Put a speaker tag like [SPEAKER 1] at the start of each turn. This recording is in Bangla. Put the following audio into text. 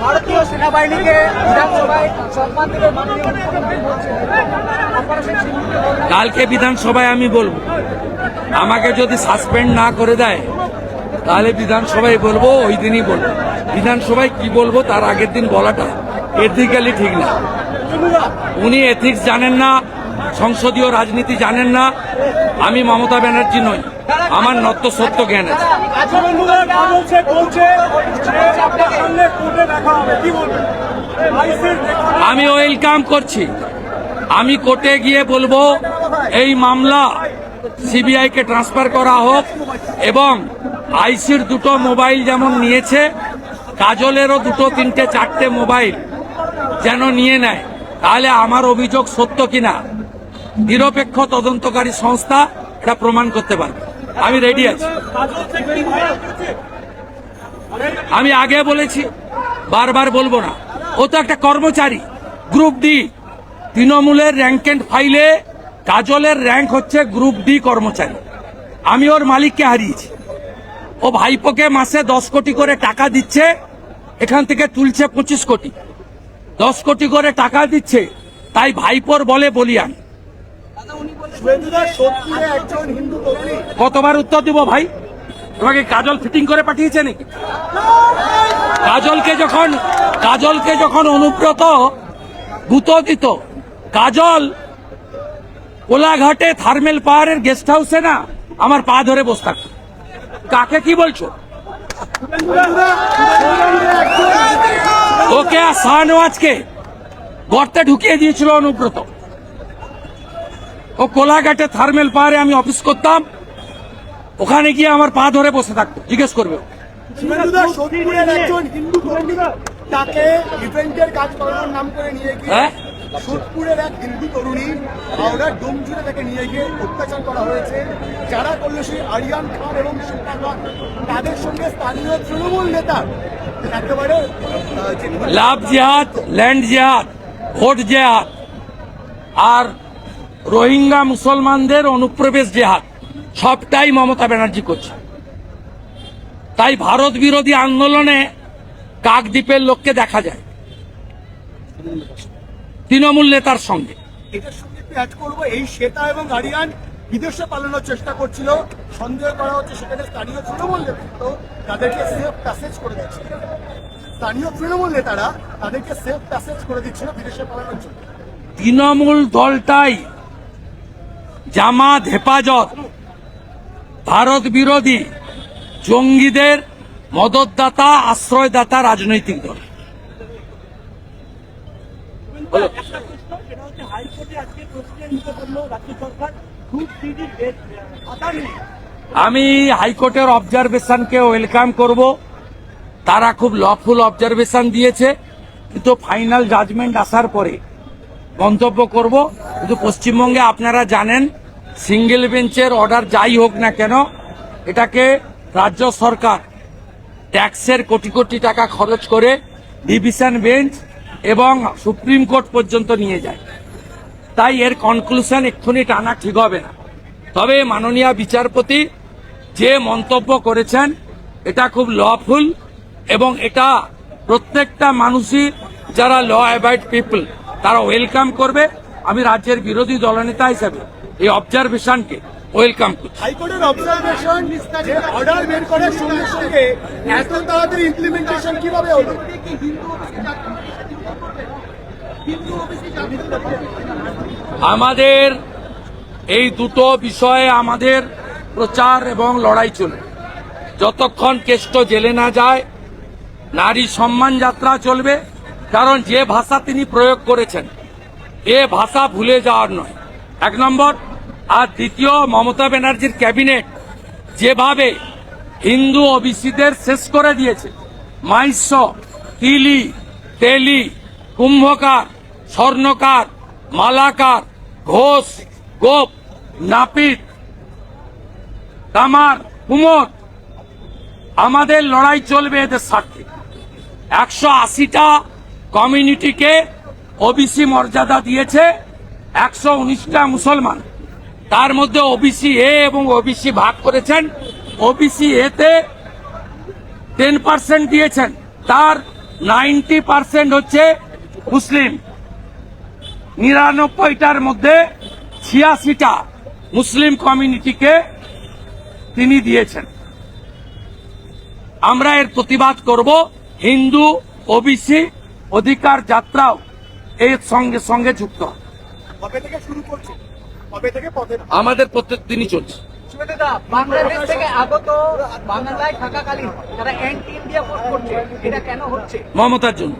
[SPEAKER 1] ভারতীয় সেনাবাহিনীকে বিধানসভায় সম্মান দেবে মাননীয় মুখ্যমন্ত্রী বলছেন।
[SPEAKER 2] কালকে বিধানসভায় আমি বলবো, আমাকে যদি সাসপেন্ড না করে দেয় তাহলে বিধানসভায় বলবো, ওই দিনই বলবো। বিধানসভায় কি বলবো তার আগের দিন বলাটা এথিক্যালি ঠিক না। উনি এথিক্স জানেন না, সংসদীয় রাজনীতি জানেন না। আমি মমতা ব্যানার্জি নই, আমার নত্য সত্য জ্ঞান আছে। আমি ওয়েলকাম করছি। আমি কোর্টে গিয়ে বলবো এই মামলা সিবিআই কে ট্রান্সফার করা হোক এবং আইসির দুটো মোবাইল যেমন নিয়েছে, কাজলেরও দুটো তিনটে চারটে মোবাইল যেন নিয়ে নেয়। তাহলে আমার অভিযোগ সত্য কিনা নিরপেক্ষ তদন্তকারী সংস্থা এটা প্রমাণ করতে পারবে। আমি রেডি আছি। আমি আগে বলেছি, বারবার বলবো না। ও তো একটা কর্মচারী, গ্রুপ ডি। তৃণমূলের র্যাঙ্ক এন্ড ফাইলে কাজলের র্যাঙ্ক হচ্ছে গ্রুপ ডি কর্মচারী। আমি ওর মালিককে হারিয়েছি। ও ভাইপোকে মাসে 10 কোটি করে টাকা দিচ্ছে, এখান থেকে তুলছে 25 কোটি। 10 কোটি করে টাকা দিচ্ছে, তাই ভাইপোর বলে বলিয়ান। কতবার উত্তর দিব ভাই? তোমাকে কাজল ফিটিং করে পাঠিয়েছে নাকি? কাজলকে যখন অনুব্রত গুঁতো দিত, কাজল কোলাঘাটে থার্মেল পাওয়ারের গেস্ট হাউসে না আমার পা ধরে বসে থাকতো। কাকে কি বলছো? ওকে আর শাহনওয়াজকে গর্তে ঢুকিয়ে দিয়েছিল অনুব্রত। ও কোলাঘাটে থার্মেল পাওয়ারে আমি অফিস করতাম, ওখানে গিয়ে আমার পা ধরে বসে থাকতো। জিজ্ঞেস করবে।
[SPEAKER 1] তাকে ইভেন্টের কাজ করানোর নাম করে নিয়ে গিয়ে সোদপুরের এক হিন্দু তরুণী হাওড়ার ডোমজুড়ে তাকে নিয়ে গিয়ে অত্যাচার করা হয়েছে। যারা করলো সেই আরিয়ান খান এবং শিল্পা খান, তাদের সঙ্গে স্থানীয় তৃণমূল নেতা একেবারে
[SPEAKER 2] লাভ জিহাদ, ল্যান্ড জিহাদ, ভোট জিহাদ আর রোহিঙ্গা মুসলমানদের অনুপ্রবেশ জিহাদ সবটাই মমতা ব্যানার্জি করছে। তাই ভারত বিরোধী আন্দোলনে কাকদ্বীপের লোককে দেখা যায় তৃণমূল নেতার সঙ্গে।
[SPEAKER 1] এটার সঙ্গে একটু অ্যাড করবো, এই শ্বেতা এবং আরিয়ান বিদেশে পালানোর চেষ্টা করছিল। সন্দেহ করা হচ্ছে সেখানে স্থানীয় তৃণমূল নেতৃত্ব তাদেরকে সেফ প্যাসেজ করে দিচ্ছিল। স্থানীয় তৃণমূল নেতারা তাদেরকে সেফ প্যাসেজ করে দিচ্ছিল বিদেশে পালানোর জন্য।
[SPEAKER 2] তৃণমূল দলটাই জামাত, হেফাজত, ভারত বিরোধী জঙ্গিদের মদতদাতা, আশ্রয়দাতা রাজনৈতিক দল। আমি হাইকোর্টের অবজারভেশনকে ওয়েলকাম করব। তারা খুব লফুল অবজারভেশন দিয়েছে, কিন্তু ফাইনাল জাজমেন্ট আসার পরে মন্তব্য করব। কিন্তু পশ্চিমবঙ্গে আপনারা জানেন, সিঙ্গেল বেঞ্চের অর্ডার যাই হোক না কেন, এটাকে রাজ্য সরকার ট্যাক্সের কোটি কোটি টাকা খরচ করে ডিভিশন বেঞ্চ এবং সুপ্রিম কোর্ট পর্যন্ত নিয়ে যায়। তাই এর কনক্লুশন এক্ষুনি টানা ঠিক হবে না। তবে মাননীয় বিচারপতি যে মন্তব্য করেছেন এটা খুব লফুল এবং এটা প্রত্যেকটা মানুষই যারা ল অ্যাবাইড পিপল তারা ওয়েলকাম করবে। আমি রাজ্যের বিরোধী দলনেতা হিসেবে এই অবজারভেশনকে ওয়েলকাম করছি।
[SPEAKER 1] হাইকোর্টের অবজারভেশন যে অর্ডার বের করার সঙ্গে সঙ্গে এত তাড়াতাড়ি ইমপ্লিমেন্টেশন কিভাবে হলো?
[SPEAKER 2] আমাদের এই দুটো বিষয়ে আমাদের প্রচার এবং লড়াই চলবে। যতক্ষণ কেষ্ট জেলে না যায় নারী সম্মান যাত্রা চলবে। কারণ যে ভাষা তিনি প্রয়োগ করেছেন এ ভাষা ভুলে যাওয়ার নয়, 1 নম্বর। আর দ্বিতীয়, মমতা ব্যানার্জির ক্যাবিনেট যেভাবে হিন্দু ওবিসিদের শেষ করে দিয়েছে, মাইস্য, তিলি, তেলি, কুম্ভকার, স্বর্ণকার, মালাকার, ঘোষ, গোপ, নাপিত, কামার, কুমোর, আমাদের লড়াই চলবে এদের স্বার্থে। 180টা কমিউনিটিকে ওবিসি মর্যাদা দিয়েছে, 119টা মুসলমান। তার মধ্যে ওবিসি এ এবং ওবিসি ভাগ করেছেন। ওবিসি এতে 10% দিয়েছেন, তার 90% হচ্ছে মুসলিম, 99টার মধ্যে 86টা মুসলিম কমিউনিটিকে তিনি দিয়েছেন। আমরা এর প্রতিবাদ করব। হিন্দু ওবিসি অধিকার যাত্রাও এর সঙ্গে সঙ্গে যুক্ত হবে।
[SPEAKER 1] কবে থেকে শুরু করছে, কবে থেকে পথে নামা?
[SPEAKER 2] আমাদের প্রত্যেক দিনই চলছে।
[SPEAKER 3] সুমিত্রা, বাংলাদেশ থেকে আগত বাংলায় থাকাকালীন তারা অ্যান্টি ইন্ডিয়া পোস্ট করছে, এটা কেন হচ্ছে?
[SPEAKER 2] মমতার জন্য।